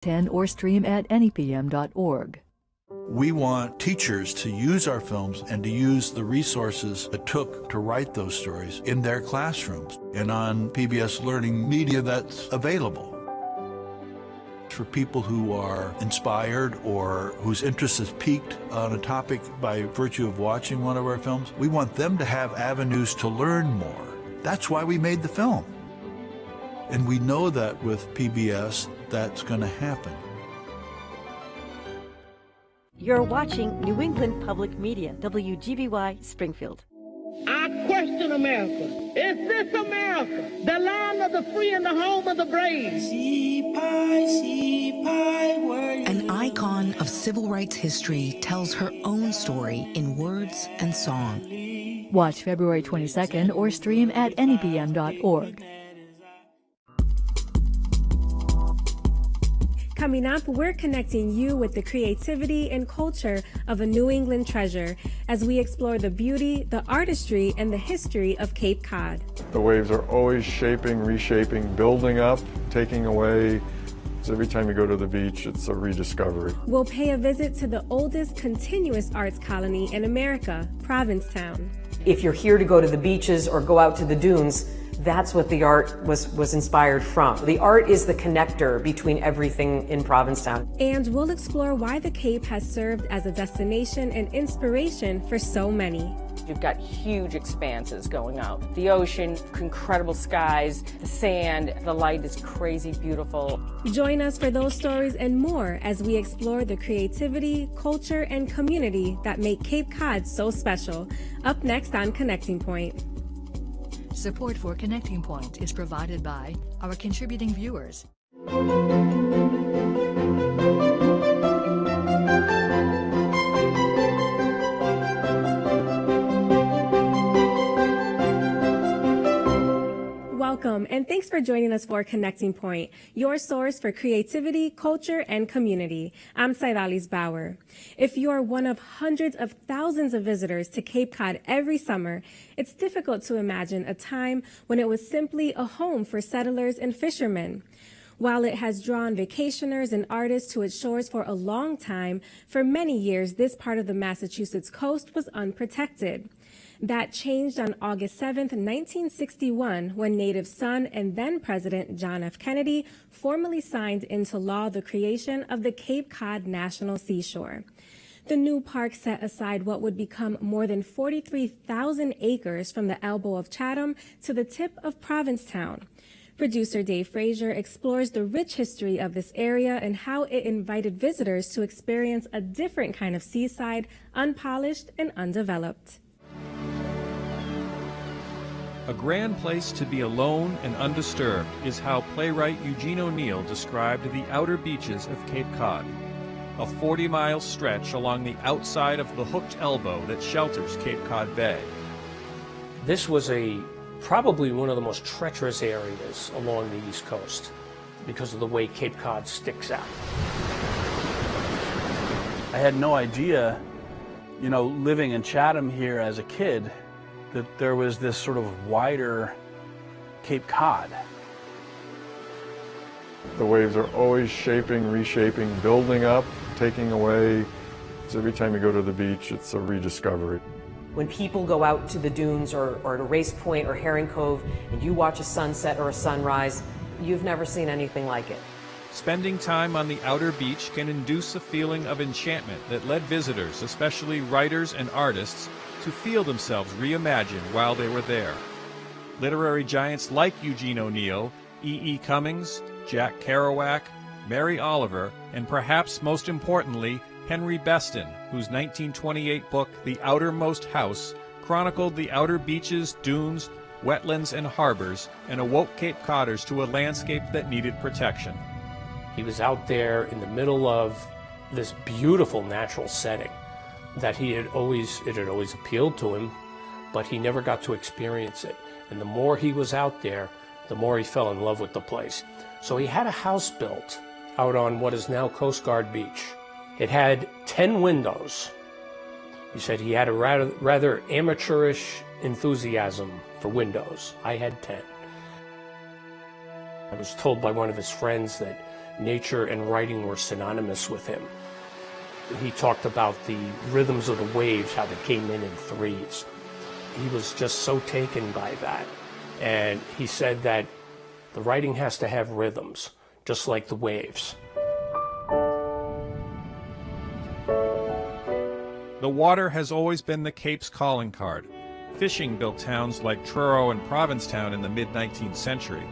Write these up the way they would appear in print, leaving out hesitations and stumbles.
10 or stream at anypm.org. We want teachers to use our films and to use the resources it took to write those stories in their classrooms and on PBS Learning media that's available. For people who are inspired or whose interest is piqued on a topic by virtue of watching one of our films, we want them to have avenues to learn more. That's why we made the film. And we know that with PBS, that's going to happen. You're watching New England Public Media, WGBY Springfield. I question America. Is this America, the land of the free and the home of the brave? An icon of civil rights history tells her own story in words and song. Watch February 22nd or stream at anypm.org. Coming up, we're connecting you with the creativity and culture of a New England treasure as we explore the beauty, the artistry, and the history of Cape Cod. The waves are always shaping, reshaping, building up, taking away. So every time you go to the beach, it's a rediscovery. We'll pay a visit to the oldest continuous arts colony in America, Provincetown. If you're here to go to the beaches or go out to the dunes, that's what the art was inspired from. The art is the connector between everything in Provincetown. And we'll explore why the Cape has served as a destination and inspiration for so many. You've got huge expanses going out. The ocean, incredible skies, the sand, the light is crazy beautiful. Join us for those stories and more as we explore the creativity, culture, and community that make Cape Cod so special. Up next on Connecting Point. Support for Connecting Point is provided by our contributing viewers. Welcome, and thanks for joining us for Connecting Point, your source for creativity, culture, and community. I'm Saidalis Bauer. If you are one of hundreds of thousands of visitors to Cape Cod every summer, it's difficult to imagine a time when it was simply a home for settlers and fishermen. While it has drawn vacationers and artists to its shores for a long time, for many years this part of the Massachusetts coast was unprotected. That changed on August 7, 1961, when native son and then President John F. Kennedy formally signed into law the creation of the Cape Cod National Seashore. The new park set aside what would become more than 43,000 acres from the elbow of Chatham to the tip of Provincetown. Producer Dave Frazier explores the rich history of this area and how it invited visitors to experience a different kind of seaside, unpolished and undeveloped. A grand place to be alone and undisturbed is how playwright Eugene O'Neill described the outer beaches of Cape Cod, a 40-mile stretch along the outside of the hooked elbow that shelters Cape Cod Bay. This was probably one of the most treacherous areas along the East Coast because of the way Cape Cod sticks out. I had no idea, living in Chatham here as a kid, that there was this sort of wider Cape Cod. The waves are always shaping, reshaping, building up, taking away. So every time you go to the beach, it's a rediscovery. When people go out to the dunes or to Race Point or Herring Cove and you watch a sunset or a sunrise, you've never seen anything like it. Spending time on the outer beach can induce a feeling of enchantment that led visitors, especially writers and artists, to feel themselves reimagined while they were there. Literary giants like Eugene O'Neill, E.E. Cummings, Jack Kerouac, Mary Oliver, and perhaps most importantly, Henry Beston, whose 1928 book, The Outermost House, chronicled the outer beaches, dunes, wetlands, and harbors, and awoke Cape Codders to a landscape that needed protection. He was out there in the middle of this beautiful natural setting that it had always appealed to him, but he never got to experience it. And the more he was out there, the more he fell in love with the place. So he had a house built out on what is now Coast Guard Beach. It had 10 windows. He said he had a rather amateurish enthusiasm for windows. I had 10. I was told by one of his friends that nature and writing were synonymous with him. He talked about the rhythms of the waves, how they came in threes. He was just so taken by that. And he said that the writing has to have rhythms, just like the waves. The water has always been the Cape's calling card. Fishing built towns like Truro and Provincetown in the mid-19th century.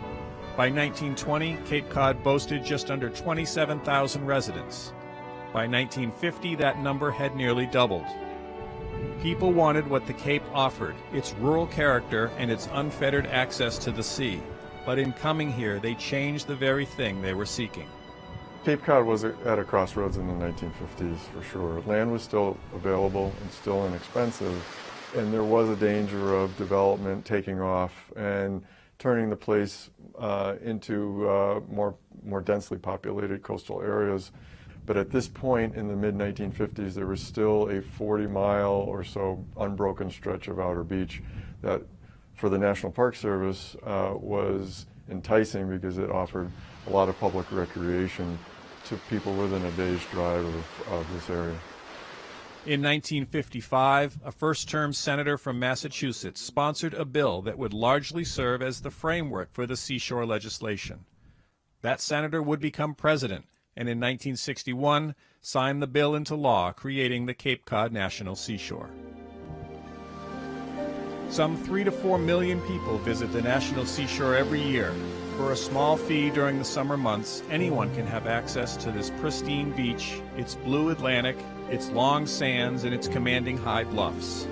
By 1920, Cape Cod boasted just under 27,000 residents. By 1950, that number had nearly doubled. People wanted what the Cape offered, its rural character and its unfettered access to the sea. But in coming here, they changed the very thing they were seeking. Cape Cod was at a crossroads in the 1950s, for sure. Land was still available and still inexpensive, and there was a danger of development taking off and turning the place into more densely populated coastal areas. But at this point in the mid-1950s, there was still a 40-mile or so unbroken stretch of outer beach that, for the National Park Service, was enticing because it offered a lot of public recreation to people within a day's drive of this area. In 1955, a first-term senator from Massachusetts sponsored a bill that would largely serve as the framework for the seashore legislation. That senator would become president, and in 1961 signed the bill into law creating the Cape Cod National Seashore. Some 3 to 4 million people visit the National Seashore every year. For a small fee during the summer months, anyone can have access to this pristine beach, its blue Atlantic, its long sands, and its commanding high bluffs.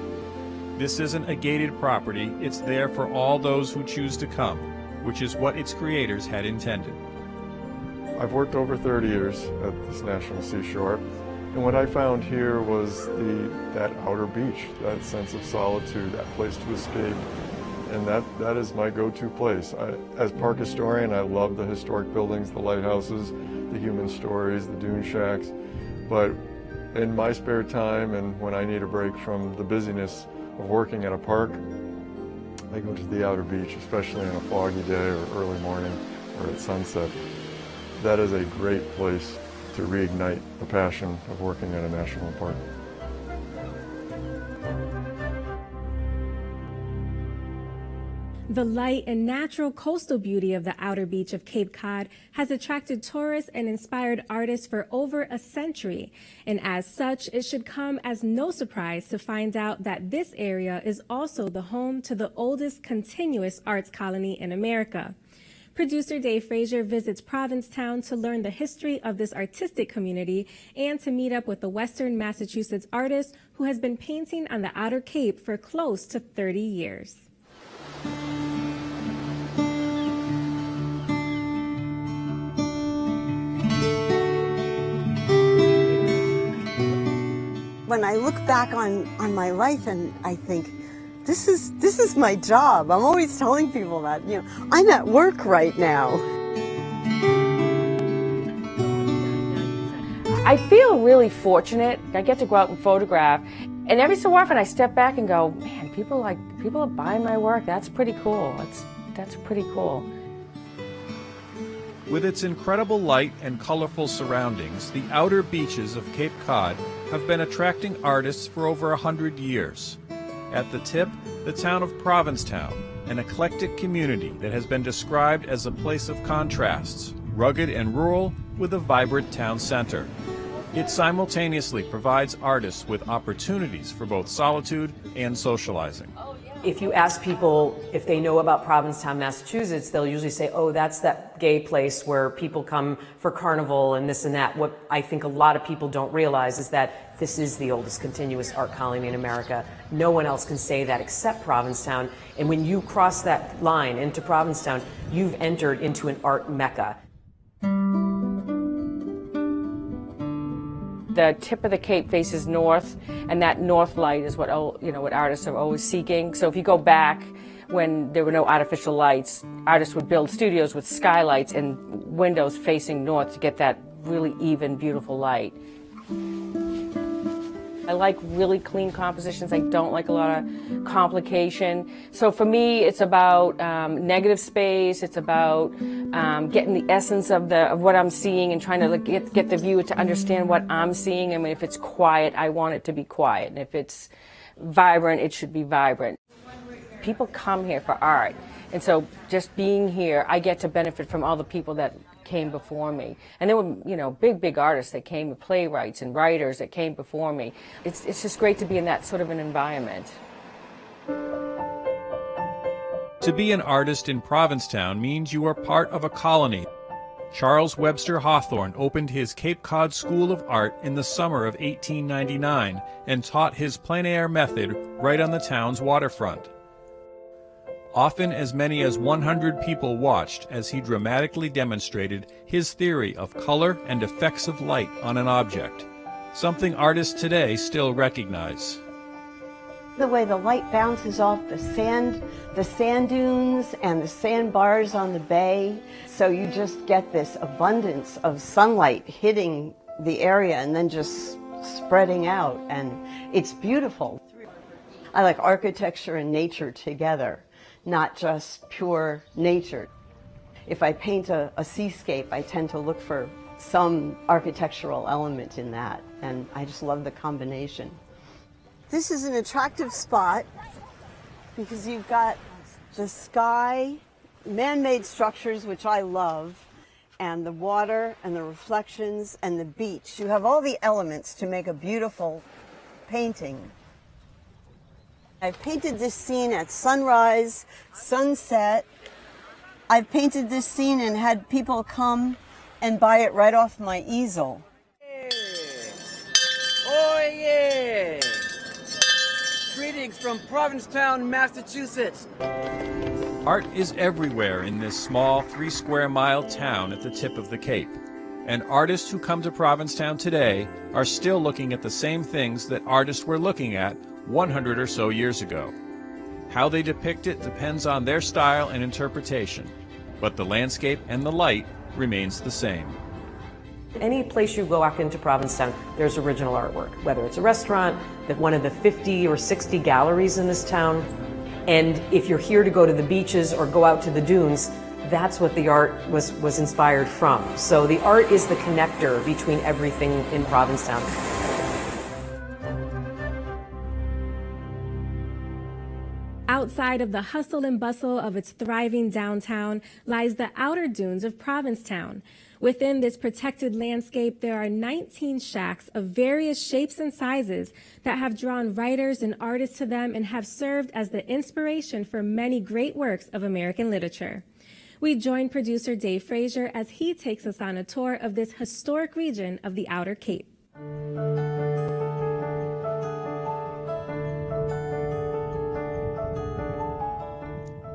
This isn't a gated property, it's there for all those who choose to come, which is what its creators had intended. I've worked over 30 years at this National Seashore, and what I found here was that outer beach, that sense of solitude, that place to escape, and that is my go-to place. As park historian, I love the historic buildings, the lighthouses, the human stories, the dune shacks, but in my spare time and when I need a break from the busyness of working at a park, I go to the outer beach, especially on a foggy day or early morning or at sunset. That is a great place to reignite the passion of working at a national park. The light and natural coastal beauty of the outer beach of Cape Cod has attracted tourists and inspired artists for over a century. And as such, it should come as no surprise to find out that this area is also the home to the oldest continuous arts colony in America. Producer Dave Frazier visits Provincetown to learn the history of this artistic community and to meet up with a Western Massachusetts artist who has been painting on the Outer Cape for close to 30 years. When I look back on my life and I think, this is my job. I'm always telling people that, I'm at work right now. I feel really fortunate. I get to go out and photograph, and every so often I step back and go, man, people are buying my work. That's pretty cool. That's pretty cool. With its incredible light and colorful surroundings, the outer beaches of Cape Cod have been attracting artists for over 100 years. At the tip, the town of Provincetown, an eclectic community that has been described as a place of contrasts, rugged and rural, with a vibrant town center. It simultaneously provides artists with opportunities for both solitude and socializing. If you ask people if they know about Provincetown, Massachusetts, they'll usually say, oh, that's that gay place where people come for carnival and this and that. What I think a lot of people don't realize is that this is the oldest continuous art colony in America. No one else can say that except Provincetown. And when you cross that line into Provincetown, you've entered into an art mecca. The tip of the Cape faces north, and that north light is what artists are always seeking. So if you go back when there were no artificial lights, artists would build studios with skylights and windows facing north to get that really even, beautiful light. I like really clean compositions. I don't like a lot of complication. So for me, it's about negative space. It's about getting the essence of what I'm seeing and trying to get the viewer to understand what I'm seeing. I mean, if it's quiet, I want it to be quiet. And if it's vibrant, it should be vibrant. People come here for art. And so just being here, I get to benefit from all the people that came before me. And there were, you know, big artists that came, playwrights and writers that came before me. It's just great to be in that sort of an environment. To be an artist in Provincetown means you are part of a colony. Charles Webster Hawthorne opened his Cape Cod School of Art in the summer of 1899 and taught his plein air method right on the town's waterfront. Often as many as 100 people watched as he dramatically demonstrated his theory of color and effects of light on an object, something artists today still recognize. The way the light bounces off the sand dunes and the sandbars on the bay, so you just get this abundance of sunlight hitting the area and then just spreading out, and it's beautiful. I like architecture and nature together, not just pure nature. If I paint a seascape, I tend to look for some architectural element in that, and I just love the combination. This is an attractive spot because you've got the sky, man-made structures, which I love, and the water and the reflections and the beach. You have all the elements to make a beautiful painting. I've painted this scene at sunrise, sunset. I've painted this scene and had people come and buy it right off my easel. Oh yeah! Greetings from Provincetown, Massachusetts. Art is everywhere in this small 3-square-mile town at the tip of the Cape. And artists who come to Provincetown today are still looking at the same things that artists were looking at 100 or so years ago. How they depict it depends on their style and interpretation, but the landscape and the light remains the same. Any place you go walk into Provincetown, there's original artwork, whether it's a restaurant, one of the 50 or 60 galleries in this town. And if you're here to go to the beaches or go out to the dunes, that's what the art was inspired from. So the art is the connector between everything in Provincetown. Outside of the hustle and bustle of its thriving downtown lies the outer dunes of Provincetown. Within this protected landscape, there are 19 shacks of various shapes and sizes that have drawn writers and artists to them and have served as the inspiration for many great works of American literature. We join producer Dave Frazier as he takes us on a tour of this historic region of the Outer Cape.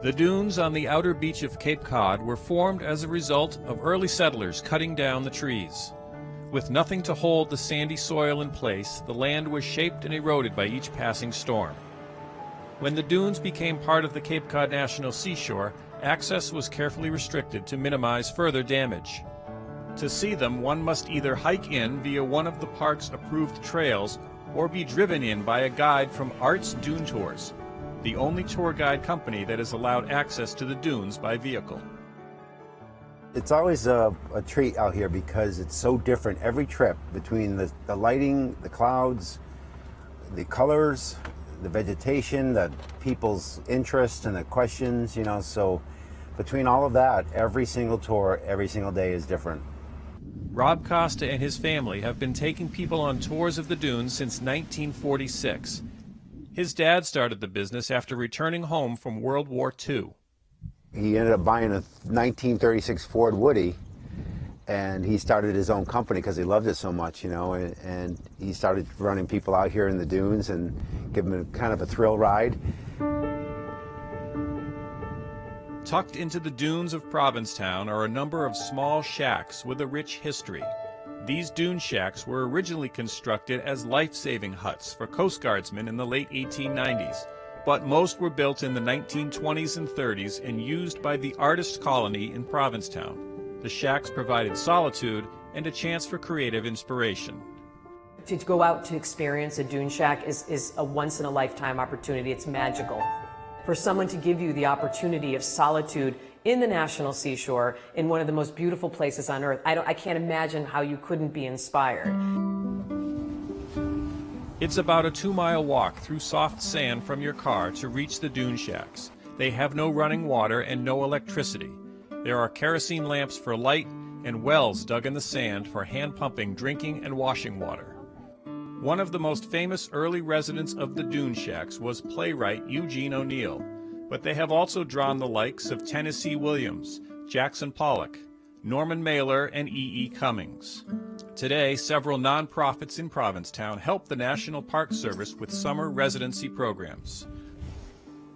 The dunes on the outer beach of Cape Cod were formed as a result of early settlers cutting down the trees. With nothing to hold the sandy soil in place, the land was shaped and eroded by each passing storm. When the dunes became part of the Cape Cod National Seashore, access was carefully restricted to minimize further damage. To see them, one must either hike in via one of the park's approved trails or be driven in by a guide from Arts Dune Tours, the only tour guide company that has allowed access to the dunes by vehicle. It's always a treat out here because it's so different every trip, between the lighting, the clouds, the colors, the vegetation, the people's interest and the questions, you know, so between all of that, every single tour, every single day is different. Rob Costa and his family have been taking people on tours of the dunes since 1946. His dad started the business after returning home from World War II. He ended up buying a 1936 Ford Woody, and he started his own company because he loved it so much, you know, and he started running people out here in the dunes and giving them kind of a thrill ride. Tucked into the dunes of Provincetown are a number of small shacks with a rich history. These dune shacks were originally constructed as life-saving huts for Coast Guardsmen in the late 1890s, but most were built in the 1920s and 30s and used by the artist colony in Provincetown. The shacks provided solitude and a chance for creative inspiration. To go out to experience a dune shack is a once-in-a-lifetime opportunity. It's magical. For someone to give you the opportunity of solitude in the National Seashore, in one of the most beautiful places on earth, I can't imagine how you couldn't be inspired. It's about a 2-mile walk through soft sand from your car to reach the dune shacks. They have no running water and no electricity. There are kerosene lamps for light and wells dug in the sand for hand-pumping drinking and washing water. One of the most famous early residents of the dune shacks was playwright Eugene O'Neill, but they have also drawn the likes of Tennessee Williams, Jackson Pollock, Norman Mailer, and E.E. Cummings. Today, several nonprofits in Provincetown help the National Park Service with summer residency programs.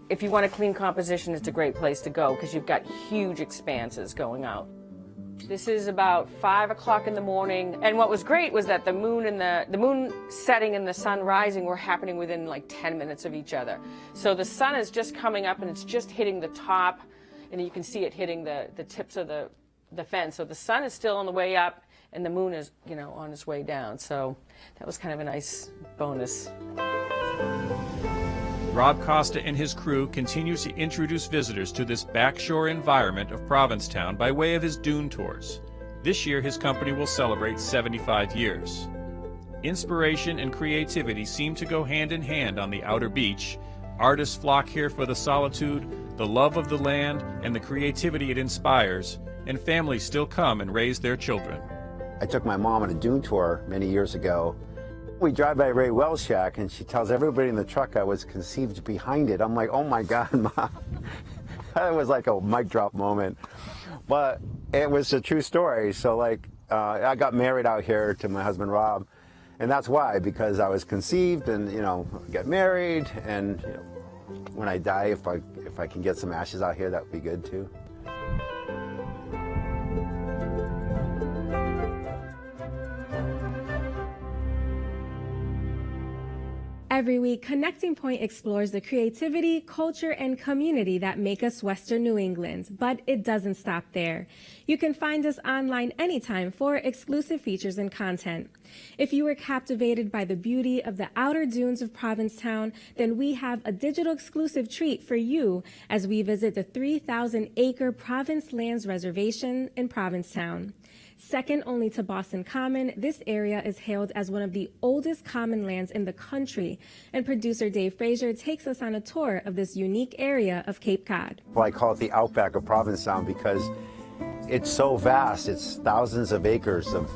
If you want a clean composition, it's a great place to go because you've got huge expanses going out. This is about 5 o'clock in the morning, and what was great was that the moon setting and the sun rising were happening within like 10 minutes of each other. So the sun is just coming up and it's just hitting the top, and you can see it hitting the tips of the fence. So the sun is still on the way up and the moon is, on its way down. So that was kind of a nice bonus. Rob Costa and his crew continue to introduce visitors to this backshore environment of Provincetown by way of his dune tours. This year, his company will celebrate 75 years. Inspiration and creativity seem to go hand in hand on the outer beach. Artists flock here for the solitude, the love of the land, and the creativity it inspires, and families still come and raise their children. I took my mom on a dune tour many years ago. We drive by Ray Wells' shack, and she tells everybody in the truck I was conceived behind it. I'm like, oh my God, Mom. That was like a mic drop moment. But it was a true story. So I got married out here to my husband, Rob. And that's why, because I was conceived and, get married. And when I die, if I can get some ashes out here, that would be good too. Every week, Connecting Point explores the creativity, culture, and community that make us Western New England, but it doesn't stop there. You can find us online anytime for exclusive features and content. If you were captivated by the beauty of the outer dunes of Provincetown, then we have a digital exclusive treat for you as we visit the 3,000-acre Province Lands Reservation in Provincetown. Second only to Boston Common, this area is hailed as one of the oldest common lands in the country, and producer Dave Frazier takes us on a tour of this unique area of Cape Cod. Well, I call it the outback of Provincetown because it's so vast. It's thousands of acres of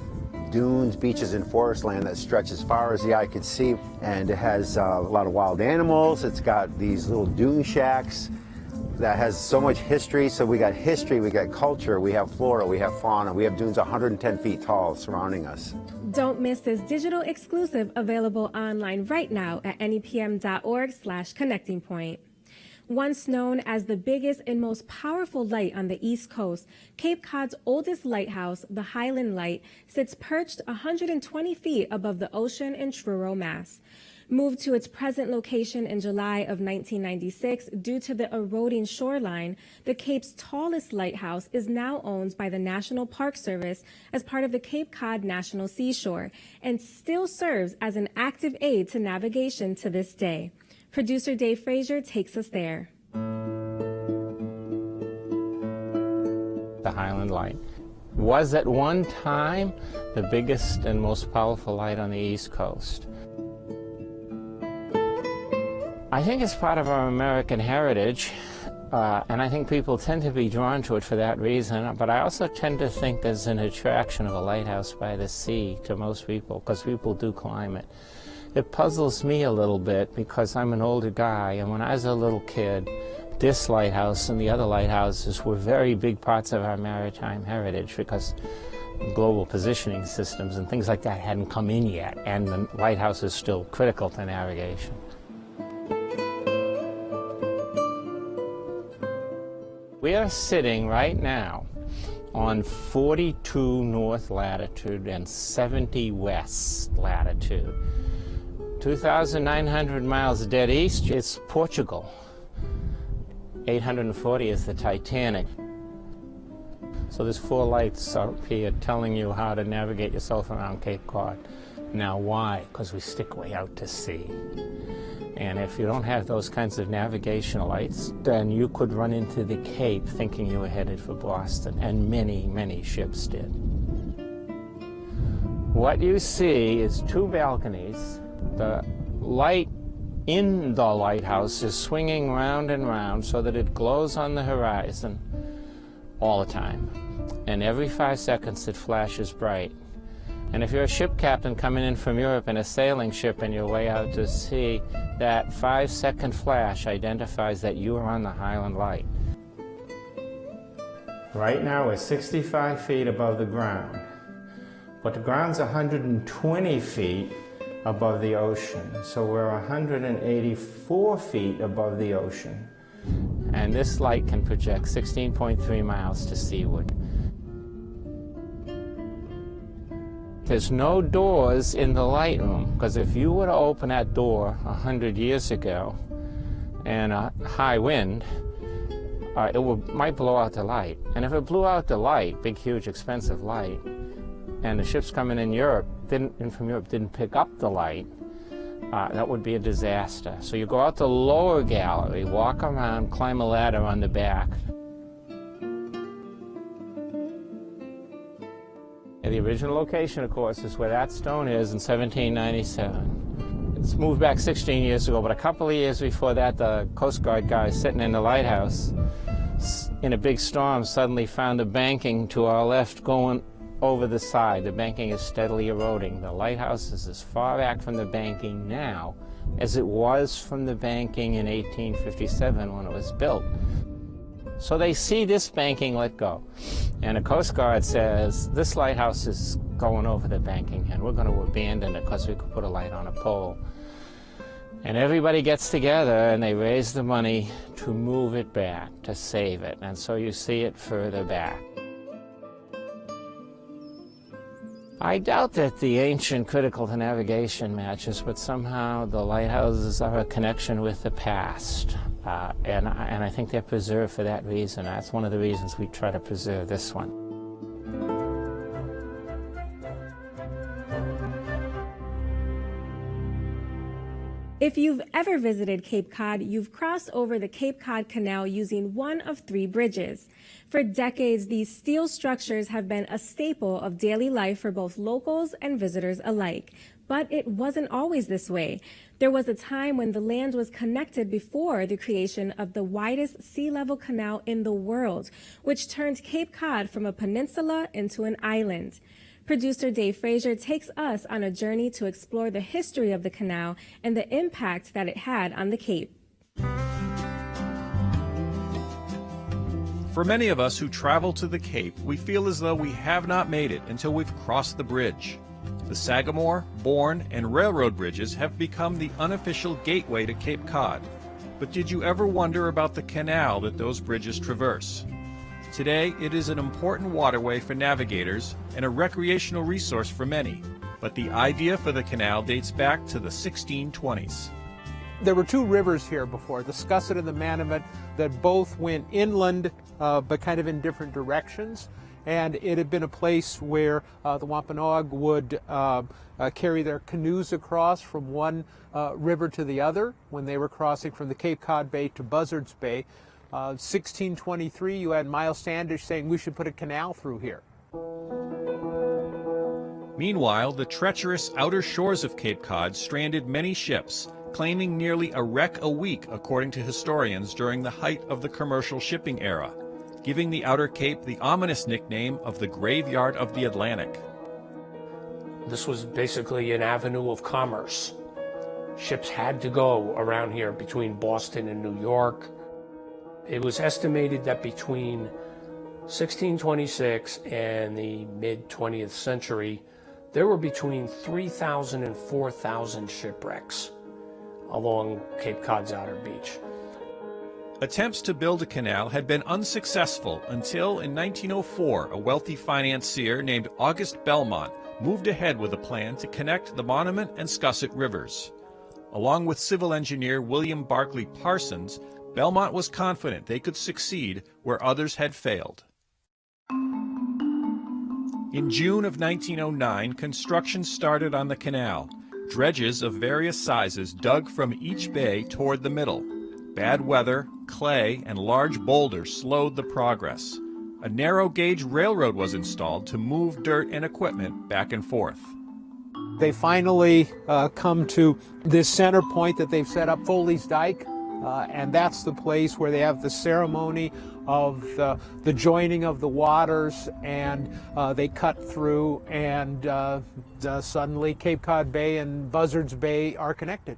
dunes, beaches, and forest land that stretch as far as the eye can see, and it has a lot of wild animals. It's got these little dune shacks that has so much history. So we got history, we got culture, we have flora, we have fauna, we have dunes 110 feet tall surrounding us. Don't miss this digital exclusive available online right now at nepm.org/connectingpoint. Once known as the biggest and most powerful light on the East Coast, Cape Cod's oldest lighthouse, the Highland Light, sits perched 120 feet above the ocean in Truro, Mass. Moved to its present location in July of 1996 due to the eroding shoreline, the Cape's tallest lighthouse is now owned by the National Park Service as part of the Cape Cod National Seashore and still serves as an active aid to navigation to this day. Producer Dave Frazier takes us there. The Highland Light was at one time the biggest and most powerful light on the East Coast. I think it's part of our American heritage, and I think people tend to be drawn to it for that reason, but I also tend to think there's an attraction of a lighthouse by the sea to most people, because people do climb it. It puzzles me a little bit because I'm an older guy, and when I was a little kid, this lighthouse and the other lighthouses were very big parts of our maritime heritage because global positioning systems and things like that hadn't come in yet, and the lighthouse is still critical to navigation. We are sitting right now on 42 north latitude and 70 west latitude. 2,900 miles dead east is Portugal. 840 is the Titanic. So there's 4 lights up here telling you how to navigate yourself around Cape Cod. Now why? Because we stick way out to sea. And if you don't have those kinds of navigational lights, then you could run into the Cape thinking you were headed for Boston, and many, many ships did. What you see is two balconies. The light in the lighthouse is swinging round and round so that it glows on the horizon all the time. And every 5 seconds it flashes bright. And if you're a ship captain coming in from Europe in a sailing ship and you're way out to sea, that 5-second flash identifies that you are on the Highland Light. Right now we're 65 feet above the ground, but the ground's 120 feet above the ocean, so we're 184 feet above the ocean. And this light can project 16.3 miles to seaward. There's no doors in the light room, because if you were to open that door 100 years ago and a high wind, might blow out the light. And if it blew out the light, big, huge, expensive light, and the ships coming in from Europe didn't pick up the light, that would be a disaster. So you go out the lower gallery, walk around, climb a ladder on the back. And the original location, of course, is where that stone is in 1797. It's moved back 16 years ago, but a couple of years before that, the Coast Guard guys sitting in the lighthouse in a big storm suddenly found the banking to our left going over the side. The banking is steadily eroding. The lighthouse is as far back from the banking now as it was from the banking in 1857 when it was built. So they see this banking let go. And the Coast Guard says, this lighthouse is going over the banking and we're going to abandon it because we could put a light on a pole. And everybody gets together and they raise the money to move it back, to save it. And so you see it further back. I doubt that the ancient critical to navigation matches, but somehow the lighthouses are a connection with the past. And I think they're preserved for that reason. That's one of the reasons we try to preserve this one. If you've ever visited Cape Cod, you've crossed over the Cape Cod Canal using one of 3 bridges. For decades, these steel structures have been a staple of daily life for both locals and visitors alike. But it wasn't always this way. There was a time when the land was connected before the creation of the widest sea level canal in the world, which turned Cape Cod from a peninsula into an island. Producer Dave Frazier takes us on a journey to explore the history of the canal and the impact that it had on the Cape. For many of us who travel to the Cape, we feel as though we have not made it until we've crossed the bridge. The Sagamore, Bourne, and Railroad bridges have become the unofficial gateway to Cape Cod. But did you ever wonder about the canal that those bridges traverse? Today, it is an important waterway for navigators and a recreational resource for many. But the idea for the canal dates back to the 1620s. There were 2 rivers here before, the Scusset and the Manamet, that both went inland, but kind of in different directions. And it had been a place where the Wampanoag would carry their canoes across from one river to the other when they were crossing from the Cape Cod Bay to Buzzards Bay. 1623, you had Miles Standish saying we should put a canal through here. Meanwhile, the treacherous outer shores of Cape Cod stranded many ships, claiming nearly a wreck a week, according to historians, during the height of the commercial shipping era, giving the Outer Cape the ominous nickname of the Graveyard of the Atlantic. This was basically an avenue of commerce. Ships had to go around here between Boston and New York. It was estimated that between 1626 and the mid-20th century, there were between 3,000 and 4,000 shipwrecks along Cape Cod's outer beach. Attempts to build a canal had been unsuccessful until in 1904, a wealthy financier named August Belmont moved ahead with a plan to connect the Monument and Scusset rivers. Along with civil engineer William Barclay Parsons, Belmont was confident they could succeed where others had failed. In June of 1909, construction started on the canal. Dredges of various sizes dug from each bay toward the middle. Bad weather, clay, and large boulders slowed the progress. A narrow-gauge railroad was installed to move dirt and equipment back and forth. They finally come to this center point that they've set up, Foley's Dyke, and that's the place where they have the ceremony of the joining of the waters, and they cut through, and suddenly Cape Cod Bay and Buzzards Bay are connected.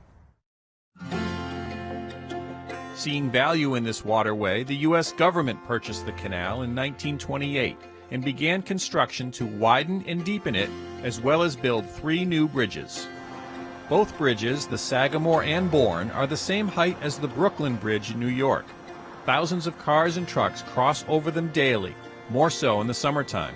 Seeing value in this waterway, the U.S. government purchased the canal in 1928 and began construction to widen and deepen it, as well as build 3 new bridges. Both bridges, the Sagamore and Bourne, are the same height as the Brooklyn Bridge in New York. Thousands of cars and trucks cross over them daily, more so in the summertime.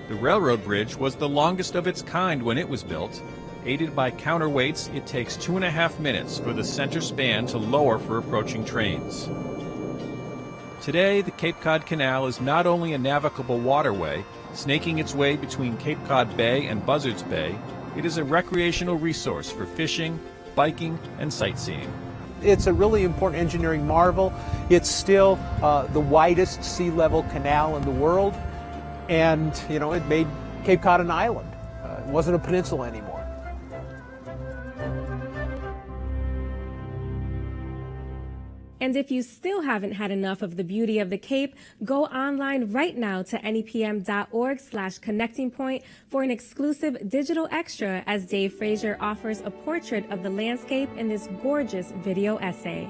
The railroad bridge was the longest of its kind when it was built. Aided by counterweights, it takes 2.5 minutes for the center span to lower for approaching trains. Today, the Cape Cod Canal is not only a navigable waterway, snaking its way between Cape Cod Bay and Buzzards Bay, it is a recreational resource for fishing, biking, and sightseeing. It's a really important engineering marvel. It's still the widest sea level canal in the world, and it made Cape Cod an island. It wasn't a peninsula anymore. And if you still haven't had enough of the beauty of the Cape, go online right now to nepm.org/connecting point for an exclusive digital extra as Dave Frazier offers a portrait of the landscape in this gorgeous video essay.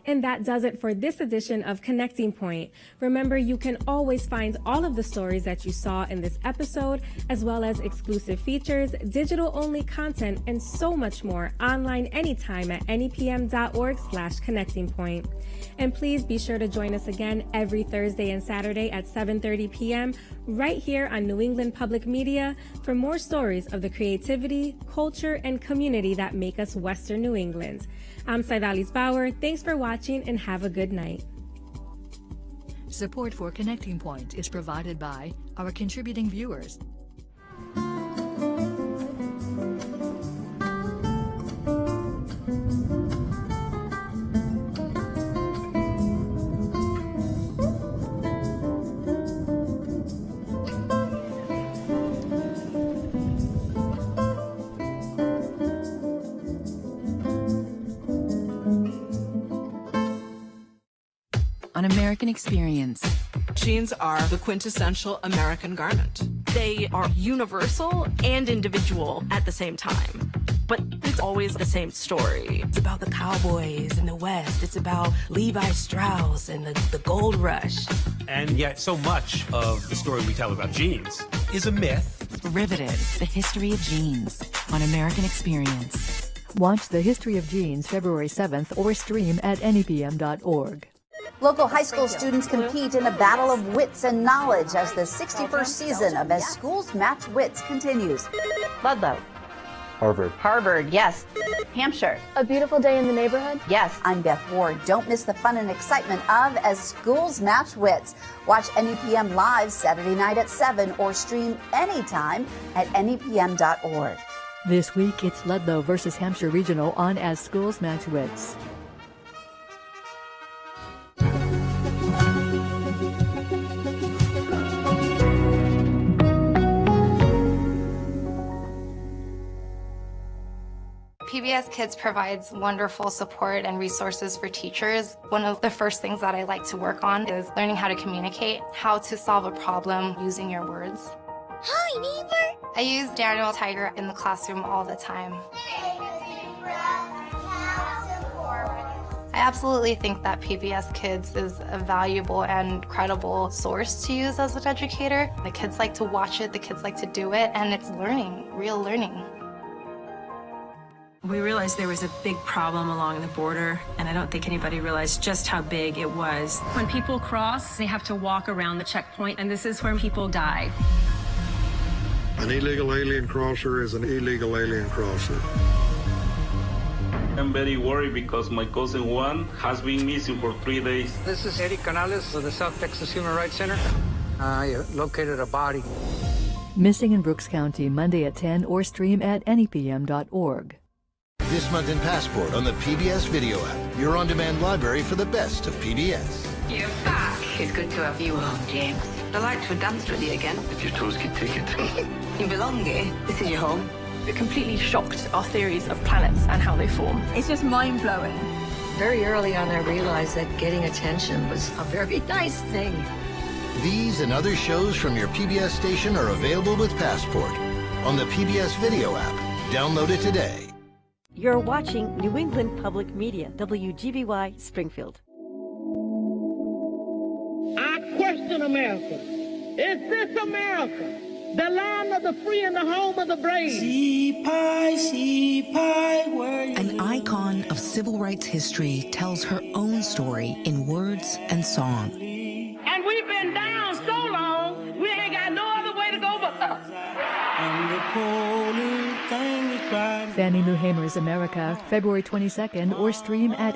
And that does it for this edition of Connecting Point. Remember, you can always find all of the stories that you saw in this episode, as well as exclusive features, digital-only content, and so much more online anytime at nepm.org/connecting point. And please be sure to join us again every Thursday and Saturday at 7:30 p.m. right here on New England Public Media for more stories of the creativity, culture, and community that make us Western New England. I'm Saidalis Bauer. Thanks for watching and have a good night. Support for Connecting Point is provided by our contributing viewers. An American Experience. Jeans are the quintessential American garment. They are universal and individual at the same time. But it's always the same story. It's about the cowboys in the West. It's about Levi Strauss and the gold rush. And yet so much of the story we tell about jeans is a myth. Riveted, the history of jeans on American Experience. Watch The History of Jeans February 7th or stream at nepm.org. Local high school students compete in a battle of wits and knowledge as the 61st season of As Schools Match Wits continues. Ludlow. Harvard. Harvard, yes. Hampshire. A beautiful day in the neighborhood? Yes. I'm Beth Ward. Don't miss the fun and excitement of As Schools Match Wits. Watch NEPM live Saturday night at 7 or stream anytime at nepm.org. This week, it's Ludlow versus Hampshire Regional on As Schools Match Wits. PBS Kids provides wonderful support and resources for teachers. One of the first things that I like to work on is learning how to communicate, how to solve a problem using your words. Hi, neighbor. I use Daniel Tiger in the classroom all the time. I absolutely think that PBS Kids is a valuable and credible source to use as an educator. The kids like to watch it, the kids like to do it, and it's learning, real learning. We realized there was a big problem along the border, and I don't think anybody realized just how big it was. When people cross, they have to walk around the checkpoint, and this is where people die. An illegal alien crosser is an illegal alien crosser. I'm very worried because my cousin Juan has been missing for 3 days. This is Eddie Canales of the South Texas Human Rights Center. I located a body. Missing in Brooks County, Monday at 10 or stream at anypm.org. This month in Passport on the PBS Video app, your on-demand library for the best of PBS. You're back. It's good to have you home, James. I'd like to dance with you again. If your toes get ticket. You belong here. This is your home. It completely shocked our theories of planets and how they form. It's just mind-blowing. Very early on, I realized that getting attention was a very nice thing. These and other shows from your PBS station are available with Passport on the PBS Video app. Download it today. You're watching New England Public Media, WGBY Springfield. I question America. Is this America? The land of the free and the home of the brave. An icon of civil rights history tells her own story in words and song. And we've been down so long, we ain't got no other way to go but up. Fannie Lou Hamer's America, February 22nd, or stream at